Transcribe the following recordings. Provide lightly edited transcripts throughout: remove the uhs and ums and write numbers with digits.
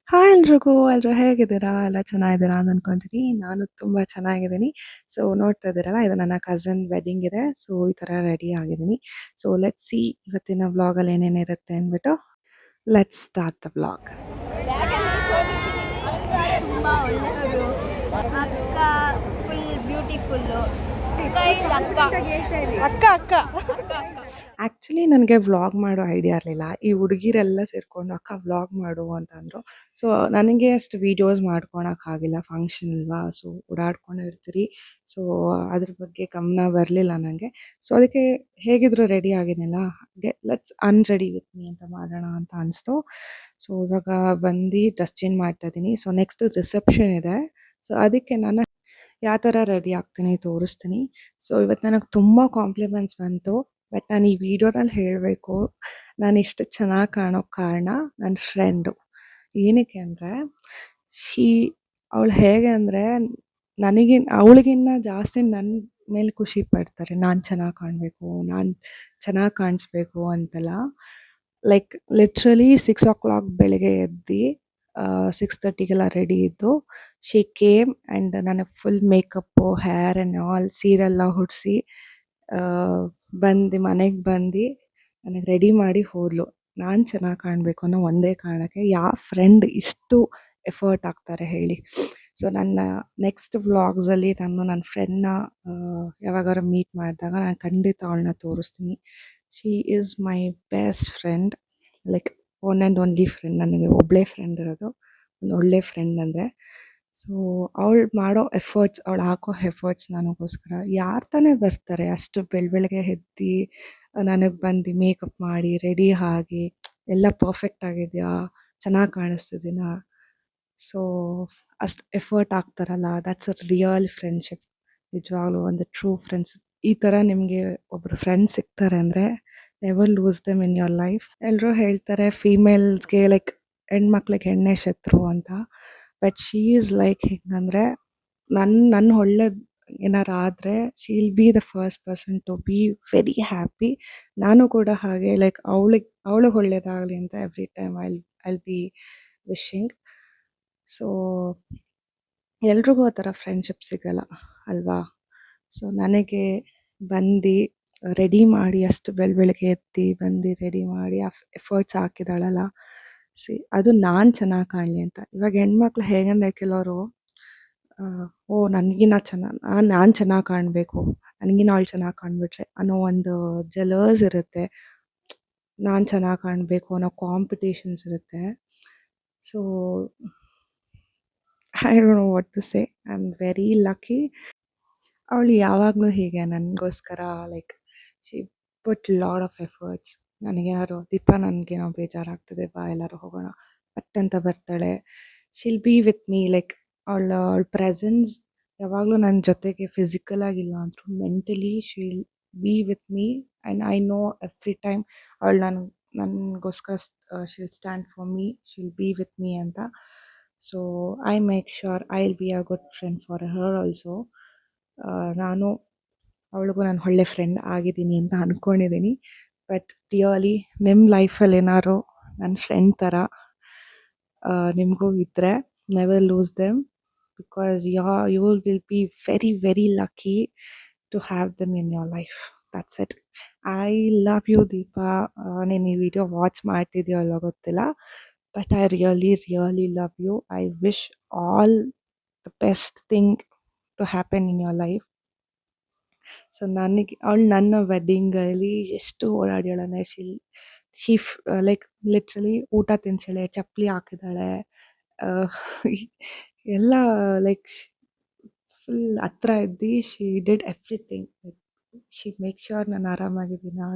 Hi ಎಲ್ರಿಗೂ, ಎಲ್ರು ಹೇಗಿದ್ದೀರಾ? ಎಲ್ಲ ಚೆನ್ನಾಗಿದ್ದೀರಾ ಅಂತ ಅನ್ಕೊಂತೀನಿ. ನಾನು ತುಂಬಾ ಚೆನ್ನಾಗಿದ್ದೀನಿ. ಸೊ ನೋಡ್ತಾ ಇದ್ದೀರಲ್ಲ, ಇದು ನನ್ನ ಕಸಿನ್ ವೆಡ್ಡಿಂಗ್ ಇದೆ. ಸೊ ಈ ಥರ ರೆಡಿ ಆಗಿದ್ದೀನಿ. ಸೊ ಲೆಟ್ಸ್ ಸಿ ಇವತ್ತಿನ ವ್ಲಾಗಲ್ಲಿ ಏನೇನಿರುತ್ತೆ ಅಂದ್ಬಿಟ್ಟು. Let's start the vlog. ತುಂಬ ಒಳ್ಳೆಯವರು. ಅಕ್ಕ ಫುಲ್ ಬ್ಯೂಟಿಫುಲ್ಲು. ಅಕ್ಕ ಇಸ್ ಅಕ್ಕ. ಅಕ್ಕ ಅಕ್ಕ ಆ್ಯಕ್ಚುಲಿ ನನಗೆ ವ್ಲಾಗ್ ಮಾಡೋ ಐಡಿಯಾ ಇರಲಿಲ್ಲ. ಈ ಹುಡುಗಿರೆಲ್ಲ ಸೇರಿಕೊಂಡು ಅಕ್ಕ ವ್ಲಾಗ್ ಮಾಡು ಅಂತಂದರು. ಸೊ ನನಗೆ ಅಷ್ಟು ವೀಡಿಯೋಸ್ ಮಾಡ್ಕೊಳಕ್ಕಾಗಿಲ್ಲ, ಫಂಕ್ಷನ್ ಅಲ್ವಾ. ಸೊ ಓಡಾಡ್ಕೊಂಡು ಇರ್ತೀರಿ. ಸೊ ಅದ್ರ ಬಗ್ಗೆ ಗಮನ ಬರಲಿಲ್ಲ ನನಗೆ. ಸೊ ಅದಕ್ಕೆ ಹೇಗಿದ್ರು ರೆಡಿ ಆಗಿದ್ನಲ್ಲ, ಹಾಗೆ ಲೆಟ್ಸ್ ಅನ್ರೆಡಿ ವಿತ್ ಮೀ ಅಂತ ಮಾಡೋಣ ಅಂತ ಅನಿಸ್ತು. ಸೊ ಇವಾಗ ಬಂದು ಡ್ರೆಸ್ ಚೇಂಜ್ ಮಾಡ್ತಾ ಇದ್ದೀನಿ. ಸೊ ನೆಕ್ಸ್ಟ್ ರಿಸೆಪ್ಷನ್ ಇದೆ. ಸೊ ಅದಕ್ಕೆ ನಾನು ಯಾವ ಥರ ರೆಡಿ ಆಗ್ತೀನಿ ತೋರಿಸ್ತೀನಿ. ಸೊ ಇವತ್ತು ನನಗೆ ತುಂಬ ಕಾಂಪ್ಲಿಮೆಂಟ್ಸ್ ಬಂತು. ಬಟ್ ನಾನು ಈ ವಿಡಿಯೋದಲ್ಲಿ ಹೇಳಬೇಕು, ನಾನು ಇಷ್ಟು ಚೆನ್ನಾಗಿ ಕಾಣೋಕ್ಕೆ ಕಾರಣ ನನ್ನ ಫ್ರೆಂಡು. ಏನಕ್ಕೆ ಅಂದರೆ ಶೀ ಅವಳು ಹೇಗೆ ಅಂದರೆ ಅವಳಿಗಿನ್ನ ಜಾಸ್ತಿ ನನ್ನ ಮೇಲೆ ಖುಷಿ ಪಡ್ತಾರೆ. ನಾನು ಚೆನ್ನಾಗಿ ಕಾಣಬೇಕು, ನಾನು ಚೆನ್ನಾಗಿ ಕಾಣಿಸ್ಬೇಕು ಅಂತೆಲ್ಲ. ಲೈಕ್ ಲಿಟ್ರಲಿ 6 o'clock ಬೆಳಗ್ಗೆ ಎದ್ದು 6:30ಗೆಲ್ಲ ರೆಡಿ ಇದ್ದು ಶಿ ಕೇಮ್ ಆ್ಯಂಡ್ ನನಗೆ full makeup, hair and all ಸೀರೆಲ್ಲ ಹೊಡಿಸಿ ಬಂದು ಮನೆಗೆ ಬಂದು ನನಗೆ ರೆಡಿ ಮಾಡಿ ಹೋದಳು. ನಾನು ಚೆನ್ನಾಗಿ ಕಾಣಬೇಕು ಅನ್ನೋ ಒಂದೇ ಕಾರಣಕ್ಕೆ. ಯಾವ ಫ್ರೆಂಡ್ ಇಷ್ಟು ಎಫರ್ಟ್ ಹಾಕ್ತಾರೆ ಹೇಳಿ? ಸೊ ನನ್ನ ನೆಕ್ಸ್ಟ್ ವ್ಲಾಗ್ಸಲ್ಲಿ ನಾನು ನನ್ನ ಫ್ರೆಂಡ್ನ ಯಾವಾಗಾರು ಮೀಟ್ ಮಾಡಿದಾಗ ನಾನು ಖಂಡಿತ ಅವಳನ್ನ ತೋರಿಸ್ತೀನಿ. She is my best friend, like one and only friend. ನನಗೆ ಒಬ್ಬಳೇ ಫ್ರೆಂಡ್ ಇರೋದು, ಒಂದು ಒಳ್ಳೆ ಫ್ರೆಂಡ್ ಅಂದರೆ. ಸೊ ಅವಳು ಮಾಡೋ ಎಫರ್ಟ್ಸ್, ಅವಳು ಹಾಕೋ ಎಫರ್ಟ್ಸ್ ನನಗೋಸ್ಕರ. ಯಾರು ತಾನೇ ಬರ್ತಾರೆ ಅಷ್ಟು ಬೆಳಗ್ಗೆ ಎದ್ದು ನನಗೆ ಬಂದು ಮೇಕಪ್ ಮಾಡಿ ರೆಡಿ ಆಗಿ ಎಲ್ಲ ಪರ್ಫೆಕ್ಟ್ ಆಗಿದೆಯಾ, ಚೆನ್ನಾಗಿ ಕಾಣಿಸ್ತಿದ್ದೀನಾ. ಸೊ ಅಷ್ಟು ಎಫರ್ಟ್ ಹಾಕ್ತಾರಲ್ಲ, ದ್ಯಾಟ್ಸ್ ಅ ರಿಯಲ್ ಫ್ರೆಂಡ್ಶಿಪ್. ನಿಜವಾಗ್ಲೂ ಒಂದು ಟ್ರೂ ಫ್ರೆಂಡ್ಸ್. ಈ ಥರ ನಿಮಗೆ ಒಬ್ಬರು ಫ್ರೆಂಡ್ಸ್ ಸಿಗ್ತಾರೆ ಅಂದರೆ never lose them in your life. ಎಲ್ಲರೂ ಹೇಳ್ತಾರೆ ಫೀಮೇಲ್ಸ್ಗೆ ಲೈಕ್ ಹೆಣ್ಮಕ್ಳಿಗೆ ಹೆಣ್ಣೇ ಶತ್ರು ಅಂತ. ಬಟ್ ಶೀ ಈಸ್ ಲೈಕ್ ಹೆಂಗಂದರೆ, ನನ್ನ ಒಳ್ಳೇದು ಏನಾರು ಆದರೆ she will be the first person to be very happy. ನಾನು ಕೂಡ ಹಾಗೆ, ಲೈಕ್ ಅವಳಿಗೆ ಒಳ್ಳೇದಾಗಲಿ ಅಂತ every time I'll be wishing. So ಎಲ್ರಿಗೂ ಆ ಥರ ಫ್ರೆಂಡ್ಶಿಪ್ ಸಿಗಲ್ಲ ಅಲ್ವಾ? ಸೊ ನನಗೆ ಬಂದು ರೆಡಿ ಮಾಡಿ ಅಷ್ಟು ಬೆಳಗ್ಗೆ ಎದ್ದು ಬಂದು ರೆಡಿ ಮಾಡಿ ಆ ಎಫರ್ಟ್ಸ್ ಹಾಕಿದಾಳಲ್ಲ, ಅದು ನಾನು ಚೆನ್ನಾಗಿ ಕಾಣಲಿ ಅಂತ. ಇವಾಗ ಹೆಣ್ಮಕ್ಳು ಹೇಗಂದರೆ ಕೆಲವರು ಓ ನನಗಿನ್ನ ನಾನು ಚೆನ್ನಾಗಿ ಕಾಣಬೇಕು, ನನಗಿನ್ನ ಅವಳು ಚೆನ್ನಾಗಿ ಕಾಣ್ಬಿಟ್ರೆ ಅನ್ನೋ ಒಂದು ಜಲಸ್ ಇರುತ್ತೆ. ನಾನು ಚೆನ್ನಾಗಿ ಕಾಣಬೇಕು ಅನ್ನೋ ಕಾಂಪಿಟೇಷನ್ಸ್ ಇರುತ್ತೆ. So I don't know what to say. I am very lucky. ಅವಳು ಯಾವಾಗಲೂ ಹೀಗೆ ನನಗೋಸ್ಕರ like she put lot of efforts. ನನಗೇನಾದ್ರು ದೀಪ ನನಗೇನೋ ಬೇಜಾರಾಗ್ತದೆ, ಬಾ ಎಲ್ಲರೂ ಹೋಗೋಣ ಪಟ್ ಅಂತ ಬರ್ತಾಳೆ. She'll be with me, like ಅವಳ ಪ್ರೆಸೆನ್ಸ್ ಯಾವಾಗಲೂ ನನ್ನ ಜೊತೆಗೆ ಫಿಸಿಕಲ್ ಆಗಿಲ್ಲ ಅಂದರೂ mentally she'll be with me. And I know every time ಅವಳು ನನಗೋಸ್ಕರ she'll stand for me, she'll be with me ಅಂತ. So I make sure I will be a good friend for her also. ನಾನು ಅವಳಿಗೂ ನಾನು ಒಳ್ಳೆ friend ಆಗಿದ್ದೀನಿ ಅಂತ ಅಂದ್ಕೊಂಡಿದ್ದೀನಿ. ಬಟ್ ರಿಯಲಿ ನಿಮ್ಮ ಲೈಫಲ್ಲಿ ಏನಾದ್ರು ನನ್ನ ಫ್ರೆಂಡ್ ಥರ ನಿಮಗೂ ಇದ್ದರೆ never lose them, because you will be very very lucky to have them in your life. That's it. I love you Deepa. ನೀನು ಈ ವಿಡಿಯೋ ವಾಚ್ ಮಾಡ್ತಿದ್ಯೋ ಅಲ್ವೋ ಗೊತ್ತಿಲ್ಲ, but I really really love you. I wish all the best thing to happen in your life. So ಅವಳು ನನ್ನ ವೆಡ್ಡಿಂಗಲ್ಲಿ ಎಷ್ಟು ಓಡಾಡ್ಯಾಳೆ ಅಂದರೆ like literally ಊಟ ತಿನ್ಸಿಳೆ, ಚಪ್ಪಲಿ ಹಾಕಿದ್ದಾಳೆ, ಎಲ್ಲ ಲೈಕ್ ಫುಲ್ ಹತ್ರ ಇದ್ದು she did everything. She make sure ನಾನು ಆರಾಮಾಗಿದ್ದೀನಾ,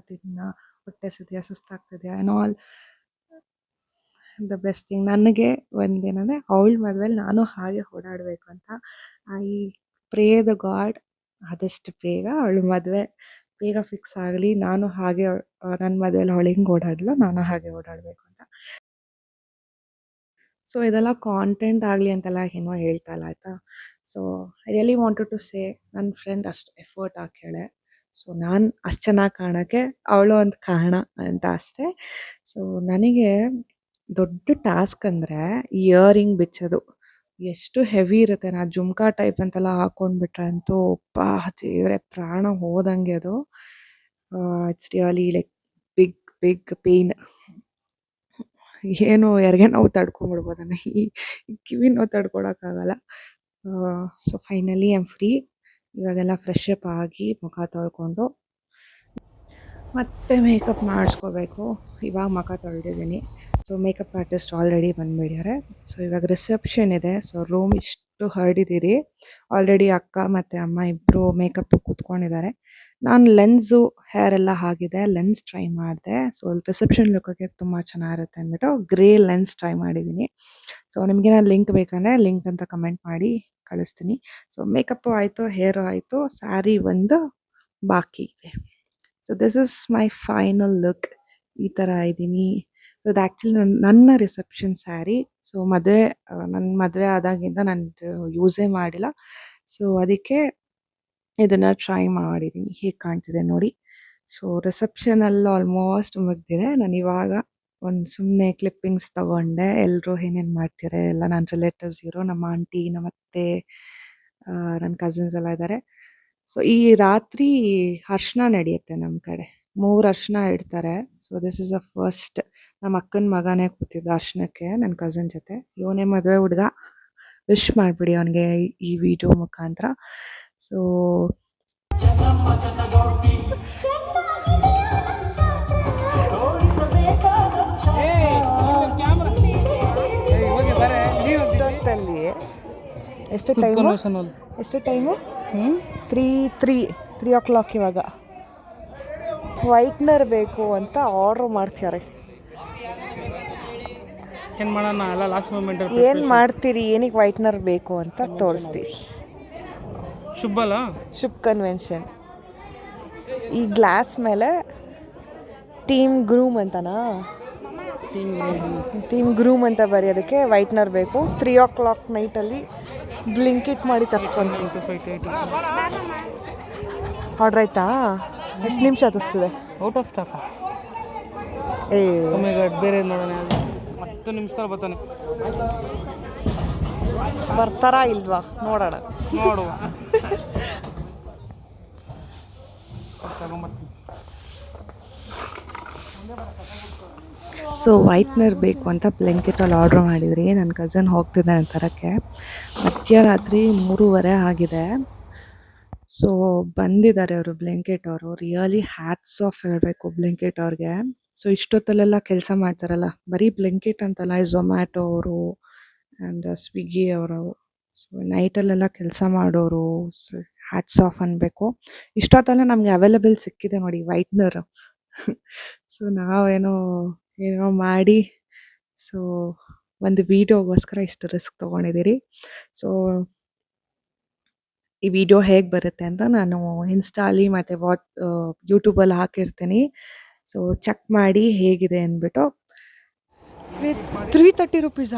ಹೊಟ್ಟೆ ಹಸಿದೆಯಾ, ಸುಸ್ತಾಗ್ತಿದೆಯಾ and all. The best thing ನನಗೆ ಒಂದೇನಂದರೆ ಅವಳ ಮದುವೆಲಿ ನಾನು ಹಾಗೆ ಓಡಾಡಬೇಕು ಅಂತ. ಐ ಪ್ರೇ ದ ಗಾಡ್ ಆದಷ್ಟು ಬೇಗ ಅವಳ ಮದುವೆ ಬೇಗ ಫಿಕ್ಸ್ ಆಗಲಿ. ನಾನು ಹಾಗೆ ನನ್ನ ಮದುವೆಲಿ ಅವಳು ಹೆಂಗೆ ಓಡಾಡಲೋ ನಾನು ಹಾಗೆ ಓಡಾಡಬೇಕು ಅಂತ. ಸೊ ಇದೆಲ್ಲ ಕಾಂಟೆಂಟ್ ಆಗಲಿ ಅಂತೆಲ್ಲ ಏನೋ ಹೇಳ್ತಾ ಇಲ್ಲ, ಆಯಿತಾ. So I really wanted to say ನನ್ನ ಫ್ರೆಂಡ್ ಅಷ್ಟು ಎಫರ್ಟ್ ಹಾಕ್ಯಾಳೆ. ಸೊ ನಾನು ಅಷ್ಟು ಚೆನ್ನಾಗಿ ಕಾಣೋಕ್ಕೆ ಅವಳು ಒಂದು ಕಾರಣ ಅಂತ ಅಷ್ಟೇ. ಸೊ ನನಗೆ ದೊಡ್ಡ ಟಾಸ್ಕ್ ಅಂದರೆ ಇಯರಿಂಗ್ ಬಿಚ್ಚೋದು. ಎಷ್ಟು ಹೆವಿ ಇರುತ್ತೆ. ನಾ ಜುಮ್ಕಾ ಟೈಪ್ ಅಂತೆಲ್ಲ ಹಾಕ್ಕೊಂಡ್ಬಿಟ್ರೆ ಅಂತೂ ಅಪ್ಪಾ ದೇವ್ರೆ ಪ್ರಾಣ ಹೋದಂಗೆ ಅದು. It's really like big big pain. ಏನು ಹೆರಿಗೆ ನೋವು ತಡ್ಕೊಂಬಿಡ್ಬೋದನ್ನು, ಈ ಕಿವಿ ನೋವು ತಡ್ಕೊಳಕ್ಕಾಗಲ್ಲ. So finally I am free. ಇವಾಗೆಲ್ಲ ಫ್ರೆಶ್ ಅಪ್ ಆಗಿ ಮುಖ ತೊಳ್ಕೊಂಡು ಮತ್ತೆ ಮೇಕಪ್ ಮಾಡಿಸ್ಕೋಬೇಕು. ಇವಾಗ ಮುಖ ತೊಳೆದಿದ್ದೀನಿ. ಸೊ ಮೇಕಪ್ ಆರ್ಟಿಸ್ಟ್ ಆಲ್ರೆಡಿ ಬಂದುಬಿಡ್ಯಾರೆ. ಸೊ ಇವಾಗ ರಿಸೆಪ್ಷನ್ ಇದೆ. ಸೊ ರೂಮ್ ಇಷ್ಟು ಹರಡಿದ್ದೀರಿ. ಆಲ್ರೆಡಿ ಅಕ್ಕ ಮತ್ತು ಅಮ್ಮ ಇಬ್ಬರು ಮೇಕಪ್ ಕೂತ್ಕೊಂಡಿದ್ದಾರೆ. ನಾನು ಲೆನ್ಸು ಹೇರ್ ಎಲ್ಲ ಆಗಿದೆ, ಲೆನ್ಸ್ ಟ್ರೈ ಮಾಡಿದೆ. ಸೊ ರಿಸೆಪ್ಷನ್ ಲುಕ್ಕಿಗೆ ತುಂಬ ಚೆನ್ನಾಗಿರುತ್ತೆ ಅಂದ್ಬಿಟ್ಟು ಗ್ರೇ ಲೆನ್ಸ್ ಟ್ರೈ ಮಾಡಿದ್ದೀನಿ. ಸೊ ನಿಮಗೆ ನಾನು ಲಿಂಕ್ ಬೇಕಂದರೆ ಲಿಂಕ್ ಅಂತ ಕಮೆಂಟ್ ಮಾಡಿ ಕಳಿಸ್ತೀನಿ. ಸೊ ಮೇಕಪ್ಪು ಆಯಿತು, ಹೇರು ಆಯಿತು, ಸ್ಯಾರಿ ಒಂದು ಬಾಕಿ ಇದೆ. So this is my final look. ಈ ಥರ ಇದ್ದೀನಿ. ಸೊ ಅದು ಆ್ಯಕ್ಚುಲಿ ನನ್ನ ರಿಸೆಪ್ಷನ್ ಸ್ಯಾರಿ. ಸೊ ನನ್ನ ಮದುವೆ ಆದಾಗಿಂದ ನಾನು ಯೂಸೇ ಮಾಡಿಲ್ಲ. ಸೊ ಅದಕ್ಕೆ ಇದನ್ನು ಟ್ರೈ ಮಾಡಿದ್ದೀನಿ. ಹೇಗೆ ಕಾಣ್ತಿದೆ ನೋಡಿ. ಸೊ ರಿಸೆಪ್ಷನಲ್ಲಿ ಆಲ್ಮೋಸ್ಟ್ ಮುಗಿದಿದೆ. ನಾನು ಇವಾಗ ಒಂದು ಸುಮ್ಮನೆ ಕ್ಲಿಪ್ಪಿಂಗ್ಸ್ ತೊಗೊಂಡೆ. ಎಲ್ಲರೂ ಏನೇನು ಮಾಡ್ತಾರೆ ಎಲ್ಲ ನನ್ನ ರಿಲೇಟಿವ್ಸ್ ಇರೋ, ನಮ್ಮ ಆಂಟಿ, ನಮ್ಮ ಅತ್ತೆ, ನನ್ನ ಕಸಿನ್ಸ್ ಎಲ್ಲ ಇದ್ದಾರೆ. ಸೊ ಈ ರಾತ್ರಿ ಅರ್ಶಿನ ನಡೆಯುತ್ತೆ ನಮ್ಮ ಕಡೆ. 3 ಅರ್ಶಿನ ಇಡ್ತಾರೆ. So this is a first. ನಮ್ಮ ಅಕ್ಕನ ಮಗನೇ ಕೂತಿದ್ದ ಅರ್ಶಿನಕ್ಕೆ ನನ್ನ ಕಸಿನ್ ಜೊತೆ. ಇವನೇ ಮದುವೆ ಹುಡುಗ. ವಿಶ್ ಮಾಡಿಬಿಡಿ ಅವನಿಗೆ ಈ ವಿಡಿಯೋ ಮುಖಾಂತರ. ಸೊ ಇಷ್ಟೊತ್ತಲ್ಲಿ ಎಷ್ಟು ಟೈಮು 3 o'clock. ಇವಾಗ ವೈಟ್ನರ್ ಬೇಕು ಅಂತ ಆರ್ಡ್ರ್ ಮಾಡ್ತಾರೆ. ಏನು ಮಾಡ್ತೀರಿ, ಏನಕ್ಕೆ ವೈಟ್ನರ್ ಬೇಕು ಅಂತ ತೋರಿಸ್ತೀವಿ. ಶುಭ್ ಕನ್ವೆನ್ಷನ್. ಈ ಗ್ಲಾಸ್ ಮೇಲೆ ಟೀಮ್ ಗ್ರೂಮ್ ಅಂತನಾ, ಟೀಮ್ ಗ್ರೂಮ್ ಅಂತ ಬರೆಯೋದಕ್ಕೆ ವೈಟ್ನರ್ ಬೇಕು. 3 o'clock ನೈಟಲ್ಲಿ ಬ್ಲಿಂಕಿಟ್ ಮಾಡಿ ತರಿಸ್ಕೊಂಡು. ಆರ್ಡ್ರ್ ಆಯ್ತಾ? ಎಷ್ಟು ನಿಮಿಷ ತರಿಸ್ತಿದೆ? Out of stock. ಬೇರೆ ನೋಡೋಣ, 10 ನಿಮಿಷದಲ್ಲಿ ಬರ್ತಾನೆ. ಬರ್ತಾರಾ ಇಲ್ವಾ ನೋಡೋಣ. ನೋಡುವ. ಸೊ ವೈಟ್ನರ್ ಬೇಕು ಅಂತ ಬ್ಲಿಂಕಿಟಲ್ಲಿ ಆರ್ಡ್ರ್ ಮಾಡಿದ್ರಿ. ನನ್ನ ಕಸನ್ ಹೋಗ್ತಿದ್ದಾನೆ ತರೋಕ್ಕೆ. ಮಧ್ಯರಾತ್ರಿ 3:30 ಆಗಿದೆ. ಸೊ ಬಂದಿದ್ದಾರೆ ಅವರು, ಬ್ಲಿಂಕಿಟ್ ಅವರು. ರಿಯಲಿ ಹ್ಯಾಟ್ಸ್ ಆಫ್ ಹೇಳಬೇಕು ಬ್ಲಿಂಕಿಟ್ ಅವ್ರಿಗೆ. ಸೊ ಇಷ್ಟೊತ್ತಲ್ಲೆಲ್ಲ ಕೆಲಸ ಮಾಡ್ತಾರಲ್ಲ, ಬರೀ ಬ್ಲಿಂಕಿಟ್ ಅಂತಲ್ಲ, ಝೊಮ್ಯಾಟೊ ಅವರು ಆ್ಯಂಡ್ ಸ್ವಿಗ್ಗಿ ಅವರು. ಸೊ ನೈಟಲ್ಲೆಲ್ಲ ಕೆಲಸ ಮಾಡೋರು. ಸೊ ಹ್ಯಾಟ್ಸ್ ಆಫ್ ಅನ್ನಬೇಕು. ಇಷ್ಟೊತ್ತಲ್ಲೇ ನಮಗೆ ಅವೈಲೇಬಲ್ ಸಿಕ್ಕಿದೆ ನೋಡಿ ವೈಟ್ನರು. ಸೊ ನಾವೇನೋ ಮಾಡಿ ಸೊ ಒಂದು ವೀಡಿಯೋಗೋಸ್ಕರ ಇಷ್ಟು ರಿಸ್ಕ್ ತೊಗೊಂಡಿದ್ದೀರಿ. ಸೊ ಈ ವಿಡಿಯೋ ಹೇಗೆ ಬರುತ್ತೆ ಅಂತ ನಾನು ಇನ್ಸ್ಟಾಲಿ ಮತ್ತು ಯೂಟ್ಯೂಬಲ್ಲಿ ಹಾಕಿರ್ತೀನಿ. ಸೊ ಚೆಕ್ ಮಾಡಿ ಹೇಗಿದೆ ಅಂದ್ಬಿಟ್ಟು. 330 rupees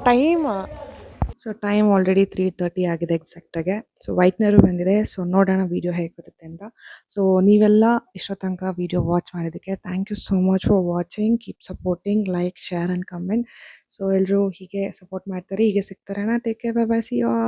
time. So time already 3:30 ಆಗಿದೆ ಎಕ್ಸಾಕ್ಟಾಗೆ. ಸೊ ವೈಟ್ನರು ಬಂದಿದೆ. ಸೊ ನೋಡೋಣ ವಿಡಿಯೋ ಹೇಗೆ ಬರುತ್ತೆ ಅಂತ. ಸೊ ನೀವೆಲ್ಲ ಇಷ್ಟೋ ತನಕ ವಿಡಿಯೋ ವಾಚ್ ಮಾಡಿದ್ದಕ್ಕೆ thank you so much for watching. Keep supporting, like, share and comment. So ಎಲ್ಲರೂ ಹೀಗೆ ಸಪೋರ್ಟ್ ಮಾಡ್ತಾರೆ, ಹೀಗೆ ಸಿಗ್ತಾರೆ. Take care, bye bye, see you all.